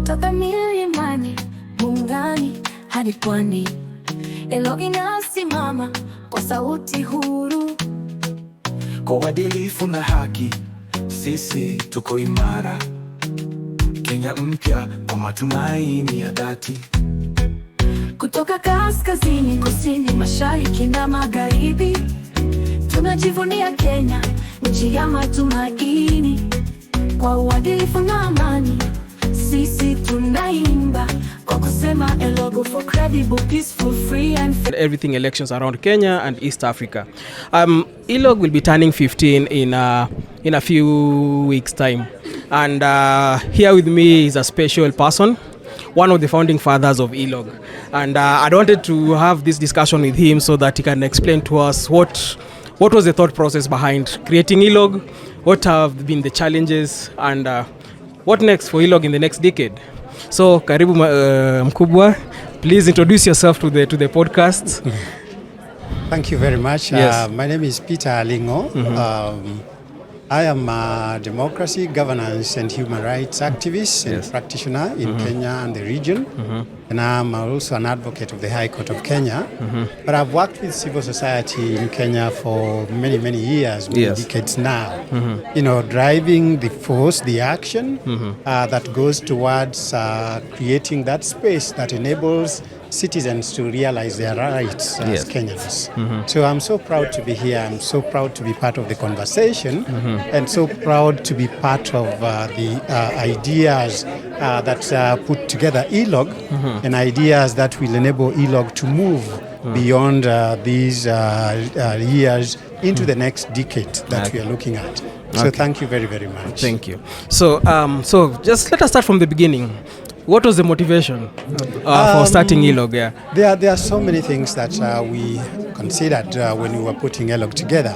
kutoka milimani, Bungani hadi pwani. ELOG inasimama kwa sauti huru, kwa uadilifu na haki. Sisi tuko imara, Kenya mpya kwa matumaini ya dhati. Kutoka kaskazini, kusini, mashariki na magharibi, tunajivunia Kenya, nchi ya matumaini. Kwa uadilifu na amani, sisi tunaimba kwa kusema ELOG for credible, peaceful, free and fair. Everything elections around Kenya and East Africa. ELOG will be turning 15 in a few weeks' time. And here with me is a special person, one of the founding fathers of ELOG. And I wanted to have this discussion with him so that he can explain to us what was the thought process behind creating ELOG, what have been the challenges, and what next for ELOG in the next decade. So, karibu mkubwa, please introduce yourself to the podcast. Thank you very much. Yes. My name is Peter Alingo. I am a democracy, governance and human rights activist and practitioner in Kenya and the region. And I'm also an advocate of the High Court of Kenya. But I've worked with civil society in Kenya for many, many years, many decades now. You know, driving the force, the action that goes towards creating that space that enables citizens to realize their rights as Kenyans. So I'm so proud to be here. I'm so proud to be part of the conversation and so proud to be part of the ideas that put together ELOG and ideas that will enable ELOG to move beyond these years into the next decade that we are looking at. So thank you very, very much. Thank you. So, just let us start from the beginning. What was the motivation for starting ELOG? There are so many things that we considered when we were putting ELOG together.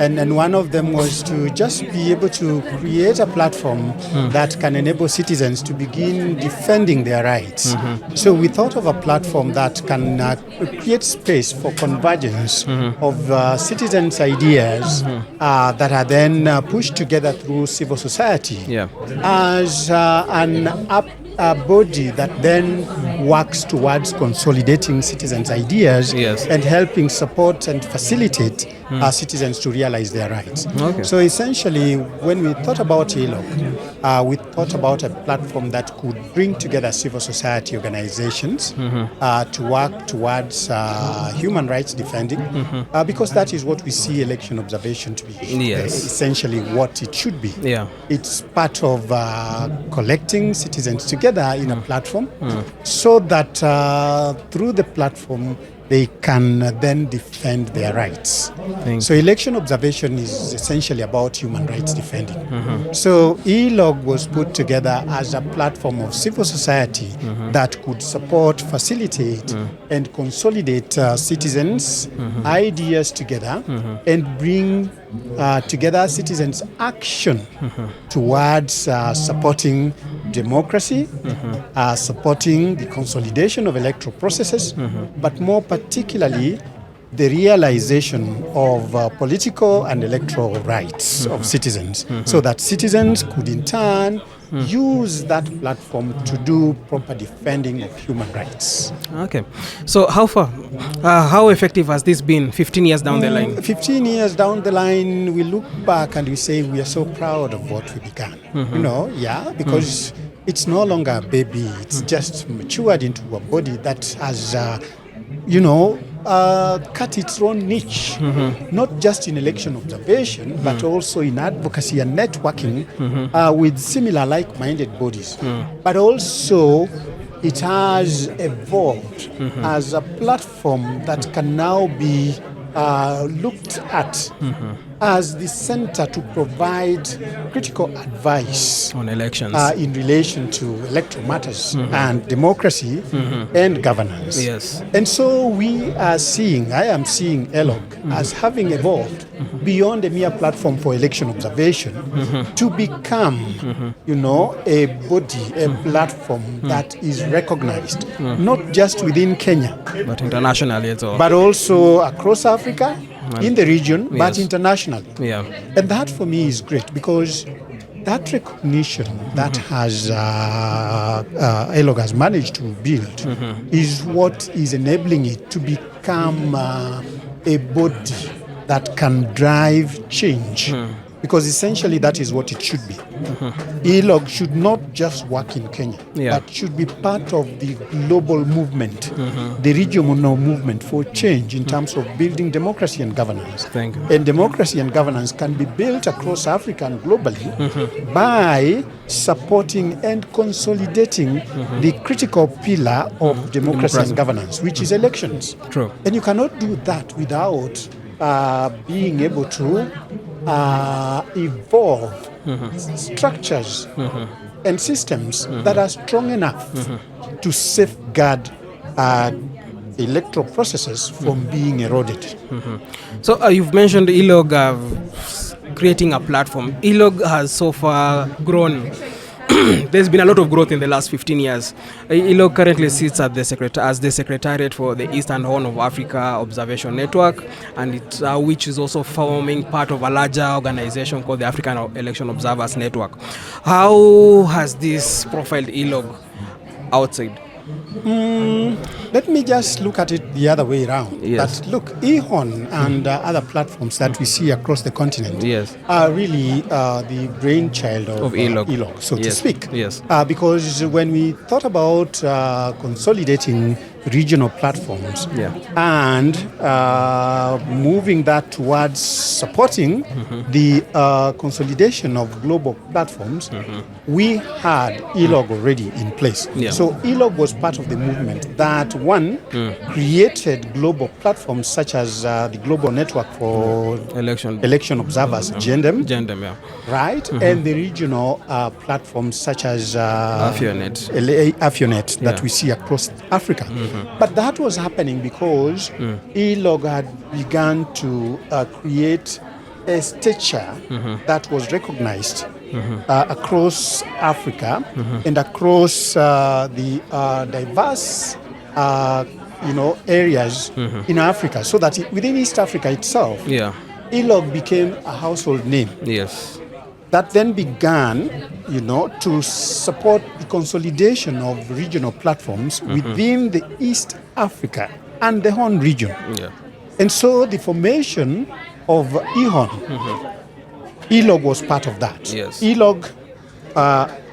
And one of them was to just be able to create a platform that can enable citizens to begin defending their rights. So we thought of a platform that can create space for convergence of citizens' ideas that are then pushed together through civil society as a body that then works towards consolidating citizens' ideas and helping support and facilitate our citizens to realize their rights. So essentially, when we thought about ELOG, we thought about a platform that could bring together civil society organizations to work towards human rights defending, because that is what we see election observation to be, essentially what it should be. It's part of collecting citizens together in a platform so that through the platform they can then defend their rights. So election observation is essentially about human rights defending. So ELOG was put together as a platform of civil society that could support, facilitate and consolidate citizens' ideas together and bring together citizens' action towards supporting democracy, supporting the consolidation of electoral processes, but more particularly the realization of political and electoral rights of citizens, so that citizens could in turn use that platform to do proper defending of human rights. So how effective has this been 15 years down the line? 15 years down the line, we look back and we say we are so proud of what we began. You know, because it's no longer a baby. It's just matured into a body that has, cut its own niche, not just in election observation, but also in advocacy and networking with similar like-minded bodies. But also, it has evolved as a platform that can now be looked at as the center to provide critical advice on elections in relation to electoral matters and democracy and governance. And so I am seeing ELOG as having evolved beyond a mere platform for election observation to become, a body, a platform that is recognized, not just within Kenya, but internationally as well. But also across Africa, in the region, but internationally. Yeah. And that for me is great because that recognition that has ELOG has managed to build is what is enabling it to become a body that can drive change. Because essentially that is what it should be. ELOG should not just work in Kenya, but should be part of the global movement, the regional movement for change in terms of building democracy and governance. Thank you. And democracy and governance can be built across Africa and globally by supporting and consolidating the critical pillar of democracy and governance, which is elections. True. And you cannot do that without being able to evolve structures and systems that are strong enough to safeguard electoral processes from being eroded. So you've mentioned ELOG creating a platform. ELOG has so far grown. There's been a lot of growth in the last 15 years. ELOG currently sits at as the Secretariat for the Eastern Horn of Africa Observation Network, and which is also forming part of a larger organization called the African Election Observers Network. How has this profiled ELOG outside? Let me just look at it the other way around. Yes. But look, EHON and other platforms that we see across the continent are really the brainchild of ELOG, so to speak. Yes. Because when we thought about consolidating regional platforms and moving that towards supporting the consolidation of global platforms, we had ELOG already in place. So ELOG was part of the movement that created global platforms such as the Global Network for Election Observers, GENDEM, right? And the regional platforms such as AFIONET that we see across Africa. But that was happening because ELOG had begun to create a stature that was recognized across Africa and across the diverse areas in Africa, so that within East Africa itself, ELOG became a household name. Yes. That then began, to support the consolidation of regional platforms within the East Africa and the Horn region. And so the formation of EHON, ELOG was part of that. ELOG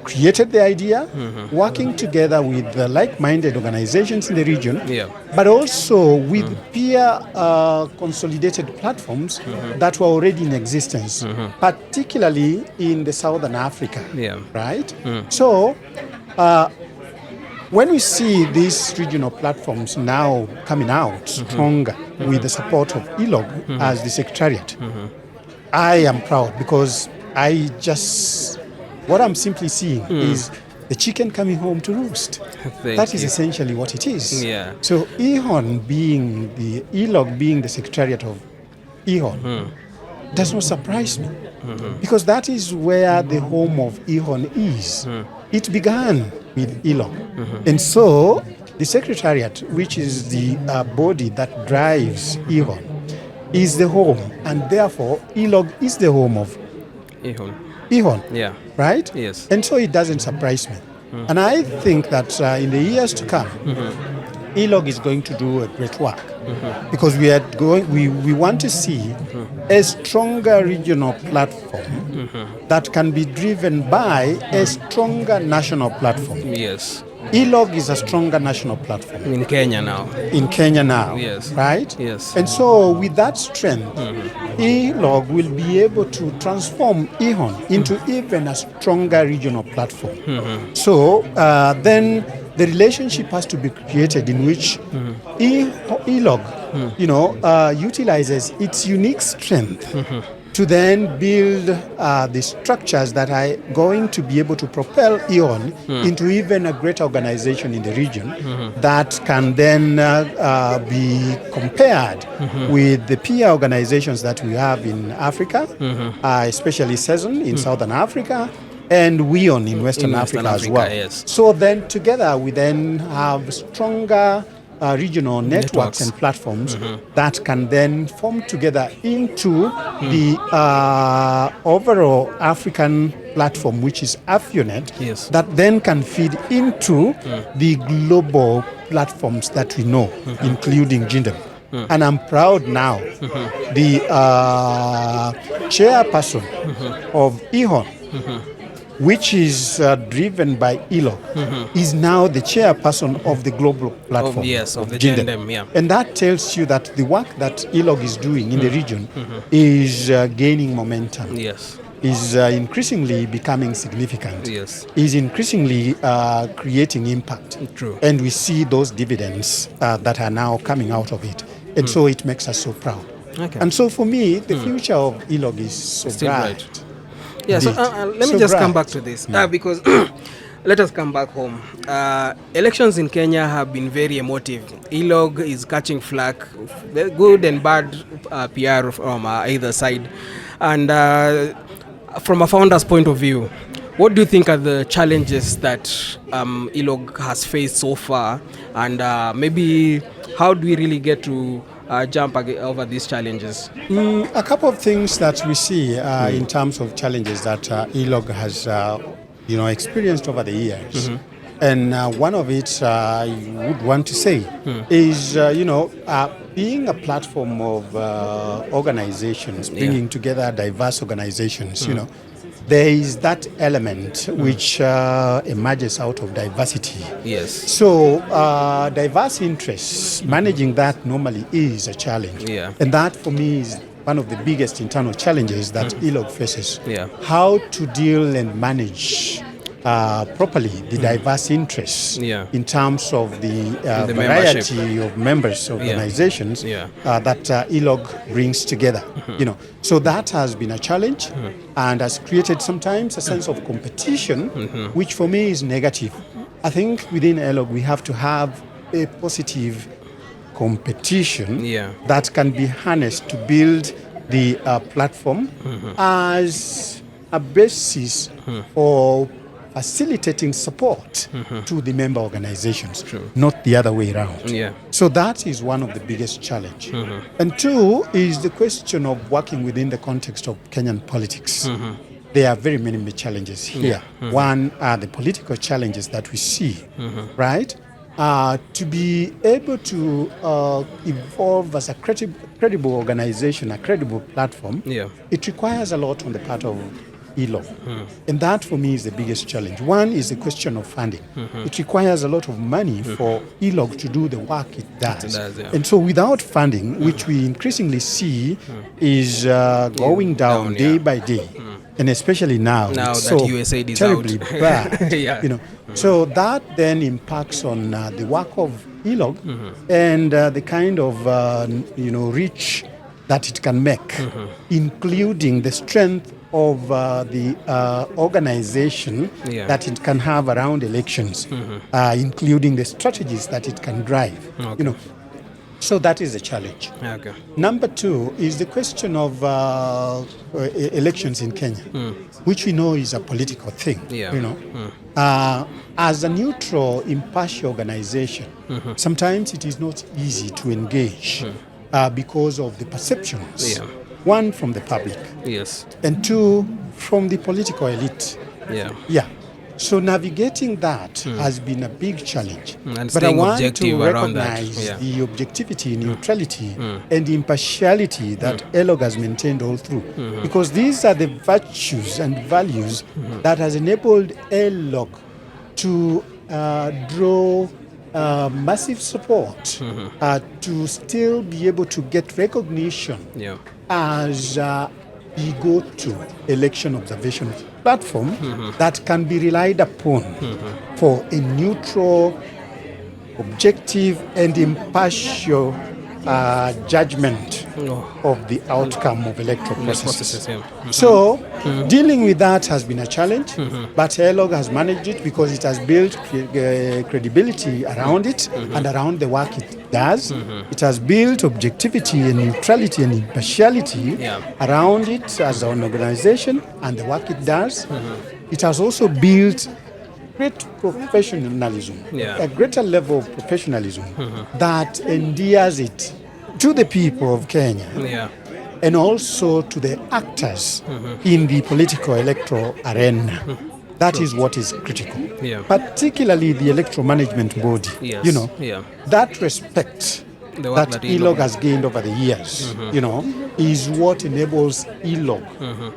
created the idea, working together with the like-minded organizations in the region, but also with peer consolidated platforms that were already in existence, particularly in the Southern Africa, right? So when we see these regional platforms now coming out stronger with the support of ELOG as the Secretariat, I am proud because what I'm simply seeing is the chicken coming home to roost. That is essentially what it is. So ELOG being the Secretariat of EHON does not surprise me, because that is where the home of EHON is. It began with ELOG. And so the Secretariat, which is the body that drives EHON, is the home, and therefore ELOG is the home of EHON. Right? Yes. And so it doesn't surprise me. And I think that in the years to come, ELOG is going to do a great work, because we want to see a stronger regional platform that can be driven by a stronger national platform. Yes. ELOG is a stronger national platform. In Kenya now. Yes. Right? Yes. And so with that strength, ELOG will be able to transform EHON into even a stronger regional platform. So then the relationship has to be created in which ELOG utilizes its unique strength to then build the structures that are going to be able to propel EHON into even a greater organization in the region that can then be compared with the peer organizations that we have in Africa, especially SEZON in Southern Africa, and WEON in Western Africa as well. Yes. So then together we then have stronger regional networks and platforms that can then form together into the overall African platform, which is AfioNet, that then can feed into the global platforms that we know, including GINDEM. And I'm proud now, the chairperson of EHON, which is driven by ELOG, is now the chairperson of the global platform of the GINDEM. And that tells you that the work that ELOG is doing in the region is gaining momentum. Is increasingly becoming significant. Is increasingly creating impact. And we see those dividends that are now coming out of it. And so it makes us so proud. And so for me, the future of ELOG is so bright. Yeah, so let me just come back to this because let us come back home. Elections in Kenya have been very emotive. ELOG is catching flack, good and bad PR from either side. And from a founder's point of view, what do you think are the challenges that ELOG has faced so far? And maybe how do we really get to jump over these challenges? A couple of things that we see in terms of challenges that ELOG has experienced over the years. And one of it I would want to say is, being a platform of organizations, bringing together diverse organizations, there is that element which emerges out of diversity. So diverse interests, managing that normally is a challenge. And that for me is one of the biggest internal challenges that ELOG faces. How to deal and manage properly the diverse interests in terms of the variety of members organizations that ELOG brings together. So that has been a challenge and has created sometimes a sense of competition, which for me is negative. I think within ELOG we have to have a positive competition that can be harnessed to build the platform as a basis for facilitating support to the member organizations, not the other way around. So that is one of the biggest challenge. And two is the question of working within the context of Kenyan politics. There are very many challenges here. One are the political challenges that we see, right? To be able to evolve as a credible organization, a credible platform, it requires a lot on the part of ELOG. And that for me is the biggest challenge. One is the question of funding. It requires a lot of money for ELOG to do the work it does. And so without funding, which we increasingly see is going down day by day, and especially now it's that so USAID is terribly out. bad. So that then impacts on the work of ELOG and the kind of reach that it can make, including the strength of the organization that it can have around elections, including the strategies that it can drive. So that is a challenge. Number two is the question of elections in Kenya, which we know is a political thing. As a neutral, impartial organization, sometimes it is not easy to engage because of the perceptions. One, from the public. And two, from the political elite. So navigating that has been a big challenge. And but I want objective to around recognize that. the objectivity, neutrality, and impartiality that ELOG has maintained all through. Because these are the virtues and values that has enabled ELOG to draw massive support to still be able to get recognition as the go-to election observation platform that can be relied upon for a neutral, objective, and impartial judgment of the outcome of electoral processes. So dealing with that has been a challenge, but ELOG has managed it because it has built credibility around it and around the work it does. It has built objectivity and neutrality and impartiality around it as an organization and the work it does. It has also built great professionalism, Yeah. a greater level of professionalism that endears it to the people of Kenya Yeah. and also to the actors in the political electoral arena. That is what is critical. Yeah. Particularly the electoral management body. Yes. You know, Yeah. that respect The work that that ELOG has gained over the years, you know, is what enables ELOG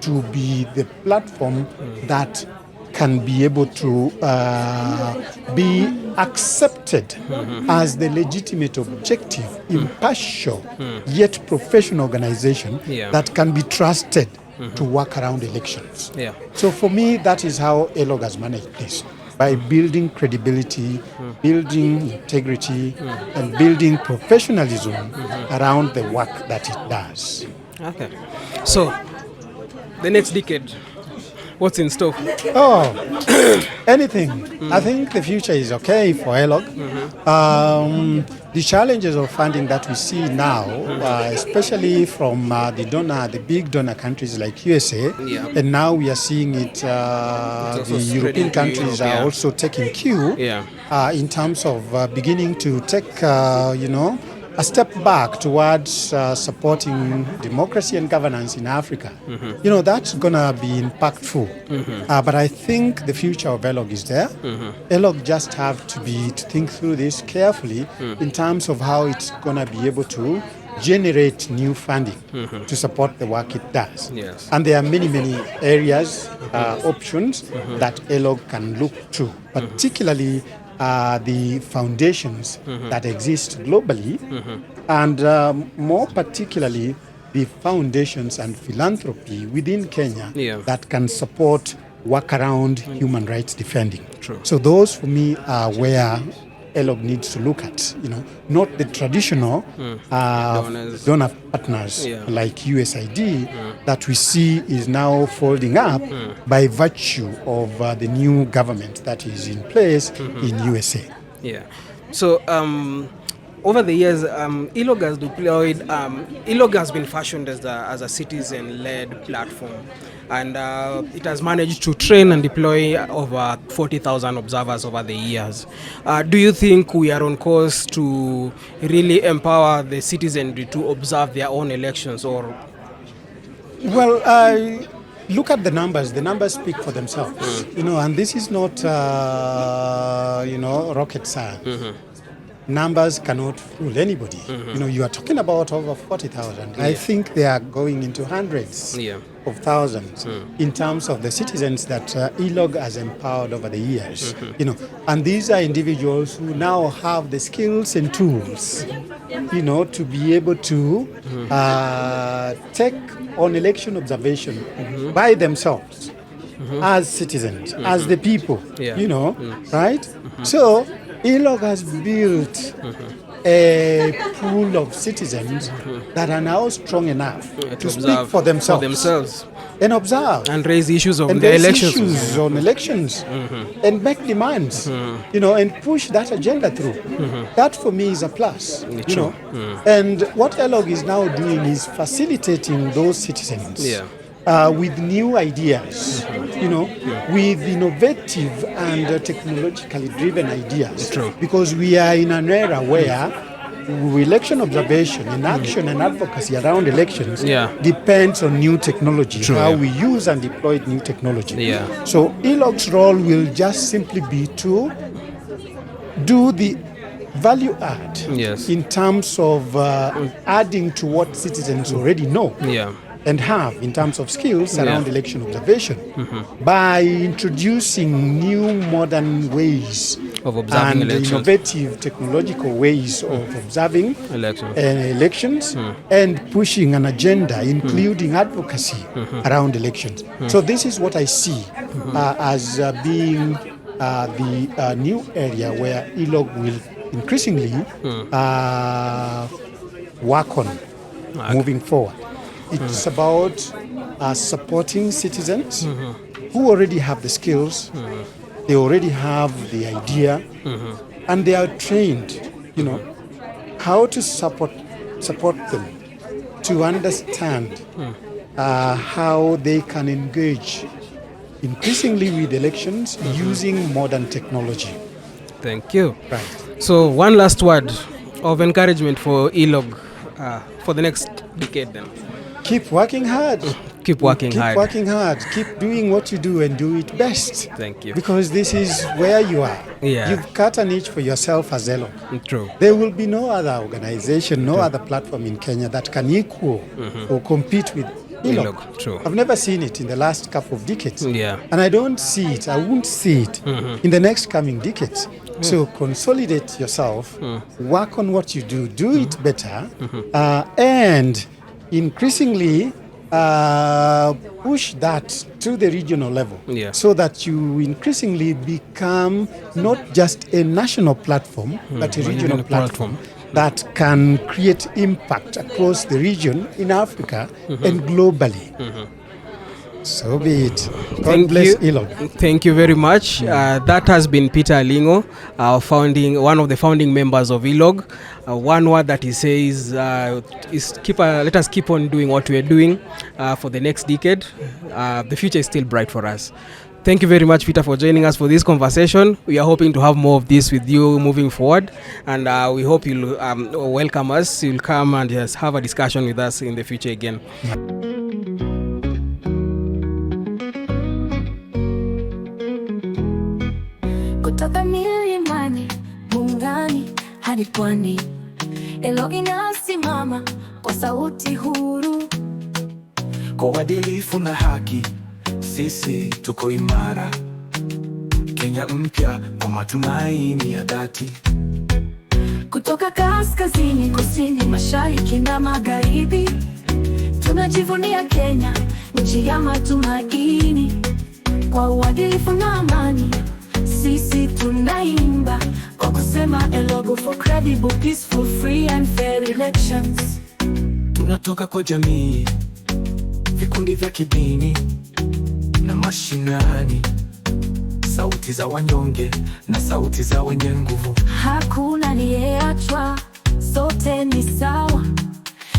to be the platform that can be able to be accepted as the legitimate, objective, impartial, yet professional organization Yeah. that can be trusted to work around elections. Yeah. So for me, that is how ELOG has managed this, by building credibility, building integrity, and building professionalism around the work that it does. Okay. So, the next decade, what's in store? Oh, anything. I think the future is okay for ELOG. The challenges of funding that we see now, especially from the big donor countries like USA, Yeah. and now we are seeing it, also the spreading European to countries Europe, are yeah. also taking cue Yeah. in terms of beginning to take, a step back towards supporting democracy and governance in Africa. You know, that's going to be impactful. But I think the future of ELOG is there. ELOG just have to think through this carefully in terms of how it's going to be able to generate new funding to support the work it does. Yes. And there are many, many areas, options that ELOG can look to, particularly the foundations that exist globally, and more particularly the foundations and philanthropy within Kenya that can support work around human rights defending. True. So those for me are where ELOG needs to look at, not the traditional donor partners like USAID that we see is now folding up by virtue of the new government that is in place in USA. Yeah. So, over the years, ELOG has deployed. ELOG has been fashioned as a citizen-led platform, and it has managed to train and deploy over 40,000 observers over the years. Do you think we are on course to really empower the citizenry to observe their own elections, or? Well, look at the numbers. The numbers speak for themselves. And this is not, rocket science. Numbers cannot fool anybody. You are talking about over 40,000. I think they are going into hundreds of thousands in terms of the citizens that ELOG has empowered over the years. And these are individuals who now have the skills and tools, to be able to take on election observation by themselves as citizens, as the people, right? So ELOG has built a pool of citizens that are now strong enough to speak for themselves and observe and raise issues on and the raise elections. issues on elections and make demands, and push that agenda through. That for me is a plus, And what ELOG is now doing is facilitating those citizens with new ideas, with innovative and technologically driven ideas. True. Because we are in an era where election observation and action and advocacy around elections depends on new technology, how we use and deploy new technology. So ELOG's role will just simply be to do the value add in terms of adding to what citizens already know and have in terms of skills around election observation by introducing new modern ways of observing and elections. Innovative technological ways of observing elections and pushing an agenda including advocacy around elections. So this is what I see as being the new area where ELOG will increasingly work on moving forward. It's about supporting citizens who already have the skills, they already have the idea, and they are trained, how to support them to understand how they can engage increasingly with elections using modern technology. Thank you. Right. So one last word of encouragement for ELOG for the next decade then. Keep working hard. Keep working hard. Keep working hard. Keep doing what you do and do it best. Thank you. Because this is where you are. Yeah. You've cut a niche for yourself as ELOG. True. There will be no other organization, no other platform in Kenya that can equal or compete with ELOG. True. I've never seen it in the last couple of decades. Yeah. And I don't see it, I won't see it in the next coming decades. So consolidate yourself, work on what you do, do it better, and increasingly push that to the regional level, so that you increasingly become not just a national platform, but a regional platform that can create impact across the region in Africa and globally. So be it. God bless ELOG. Thank you very much. That has been Peter Alingo, one of the founding members of ELOG. One word that he says is let us keep on doing what we are doing for the next decade. The future is still bright for us. Thank you very much, Peter, for joining us for this conversation. We are hoping to have more of this with you moving forward, and we hope you'll welcome us. You'll come and just have a discussion with us in the future again. Kutoka milimani, bungani hadi pwani, ELOG inasimama kwa sauti huru. Kwa uadilifu na haki, sisi tuko imara. Kenya mpya kwa matumaini ya dhati. Kutoka kaskazini, kusini, mashariki na magharibi, tunajivunia Kenya, nchi ya matumaini. Kwa uadilifu na amani, sisi tunaimba kwa kusema ELOG for credible, peaceful, free and fair elections. Tunatoka kwa jamii, vikundi vya kidini na mashinani, sauti za wanyonge na sauti za wenye nguvu. Hakuna aliyeachwa, sote ni sawa.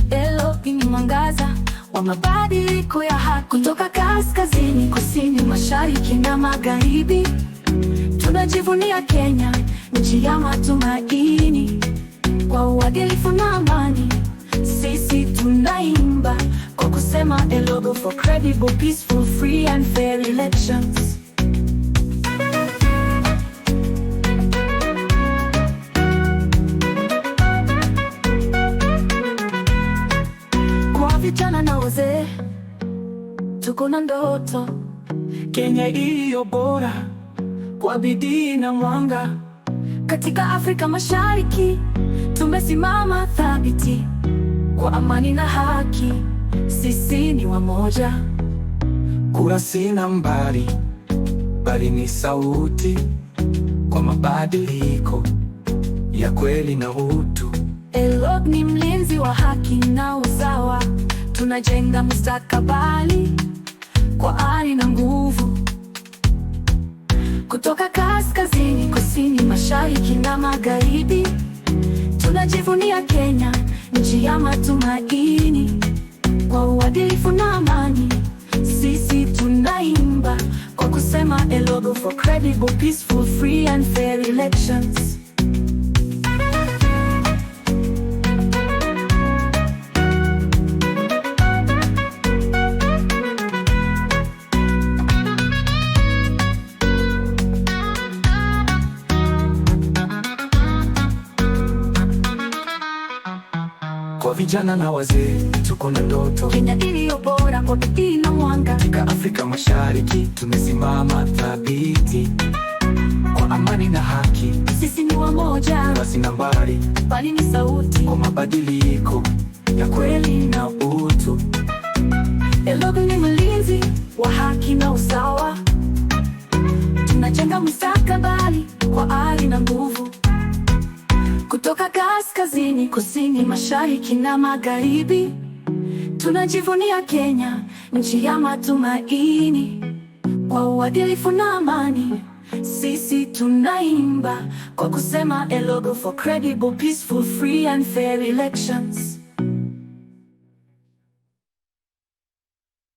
ELOG ni mwangaza wa mabadiliko ya haki. Kutoka kaskazini, kusini, mashariki na magharibi, tunajivunia Kenya, nchi ya matumaini. Kwa uadilifu na amani, sisi tunaimba kwa kusema ELOG for credible, peaceful, free and fair elections. Kwa vijana na wazee, tuko na ndoto, Kenya iliyo bora kwa bidii na mwanga. katika Afrika Mashariki tumesimama thabiti kwa amani na haki, sisi ni wamoja. Kura si nambari, bali ni sauti kwa mabadiliko ya kweli na utu. ELOG ni mlinzi wa haki na usawa, tunajenga mustakabali kwa ari na nguvu. Kutoka kaskazini, kusini, mashariki na magharibi, tunajivunia Kenya, nchi ya matumaini. Kwa uadilifu na amani, sisi tunaimba kwa kusema ELOG for credible, peaceful, free and fair elections. Kwa vijana na wazee, tuko na ndoto, Kenya iliyo bora kwa bidii na mwanga. katika Afrika Mashariki tumesimama thabiti kwa amani na haki, Sisi ni wamoja, basi nambari, bali ni sauti kwa mabadiliko ya kweli na utu. ELOG ni mlinzi wa haki na usawa, tunajenga mustakabali kwa ari na nguvu. Kutoka kaskazini, kusini, mashariki na magharibi, tunajivunia Kenya, nchi ya matumaini. Kwa uadilifu na amani, sisi tunaimba kwa kusema ELOG for credible, peaceful, free and fair elections.